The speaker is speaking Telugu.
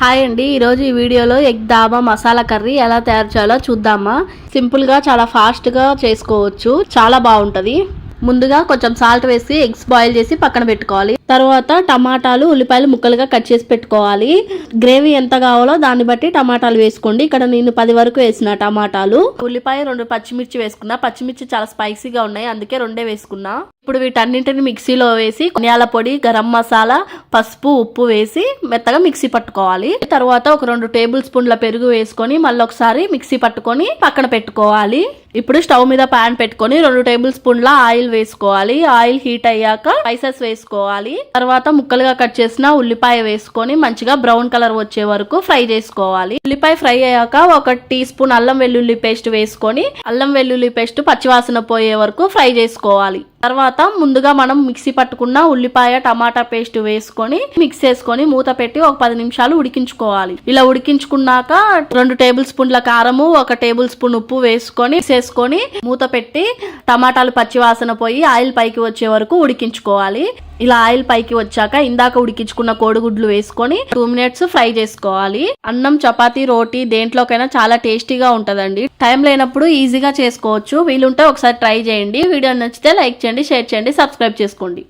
హాయ్ అండి, ఈరోజు ఈ వీడియోలో ఎగ్ దాబా మసాలా కర్రీ ఎలా తయారు చేయాలో చూద్దామా. సింపుల్గా చాలా ఫాస్ట్గా చేసుకోవచ్చు, చాలా బాగుంటుంది. ముందుగా కొంచెం సాల్ట్ వేసి ఎగ్స్ బాయిల్ చేసి పక్కన పెట్టుకోవాలి. తర్వాత టమాటాలు ఉల్లిపాయలు ముక్కలుగా కట్ చేసి పెట్టుకోవాలి. గ్రేవీ ఎంత కావాలో దాన్ని బట్టి టమాటాలు వేసుకోండి. ఇక్కడ నేను 10 వరకు వేసిన టమాటాలు, ఉల్లిపాయ 2 పచ్చిమిర్చి వేసుకున్నా. పచ్చిమిర్చి చాలా స్పైసీగా ఉన్నాయి, అందుకే 2 వేసుకున్నా. ఇప్పుడు వీటన్నింటిని మిక్సీలో వేసి ధనియాల పొడి, గరం మసాలా, పసుపు, ఉప్పు వేసి మెత్తగా మిక్సీ పట్టుకోవాలి. తర్వాత ఒక 2 టేబుల్ స్పూన్ల పెరుగు వేసుకొని మళ్ళీ ఒకసారి మిక్సీ పట్టుకొని పక్కన పెట్టుకోవాలి. ఇప్పుడు స్టవ్ మీద ప్యాన్ పెట్టుకొని 2 టేబుల్ స్పూన్ల ఆయిల్ వేసుకోవాలి. ఆయిల్ హీట్ అయ్యాక స్పైసెస్ వేసుకోవాలి. తర్వాత ముక్కలుగా కట్ చేసిన ఉల్లిపాయ వేసుకొని మంచిగా బ్రౌన్ కలర్ వచ్చే వరకు ఫ్రై చేసుకోవాలి. ఉల్లిపాయ ఫ్రై అయ్యాక 1 టీ స్పూన్ అల్లం వెల్లుల్లి పేస్ట్ వేసుకొని అల్లం వెల్లుల్లి పేస్ట్ పచ్చివాసన పోయే వరకు ఫ్రై చేసుకోవాలి. తర్వాత ముందుగా మనం మిక్సీ పట్టుకున్న ఉల్లిపాయ టమాటా పేస్ట్ వేసుకొని మిక్స్ చేసుకొని మూత పెట్టి ఒక 10 నిమిషాలు ఉడికించుకోవాలి. ఇలా ఉడికించుకున్నాక 2 టేబుల్ స్పూన్ల కారము, 1 టేబుల్ స్పూన్ ఉప్పు వేసుకొని మూత పెట్టి టమాటాలు పచ్చివాసన పోయి ఆయిల్ పైకి వచ్చే వరకు ఉడికించుకోవాలి. ఇలా ఆయిల్ పైకి వచ్చాక ఇందాక ఉడికించుకున్న కోడిగుడ్లు వేసుకొని 2 మినిట్స్ ఫ్రై చేసుకోవాలి. అన్నం, చపాతీ, రోటీ దేంట్లోకైనా చాలా టేస్టీగా ఉంటదండి. టైం లేనప్పుడు ఈజీగా చేసుకోవచ్చు. వీలుంటే ఒకసారి ట్రై చేయండి. వీడియో నచ్చితే లైక్ చేయండి, షేర్ చేయండి, సబ్స్క్రైబ్ చేసుకోండి.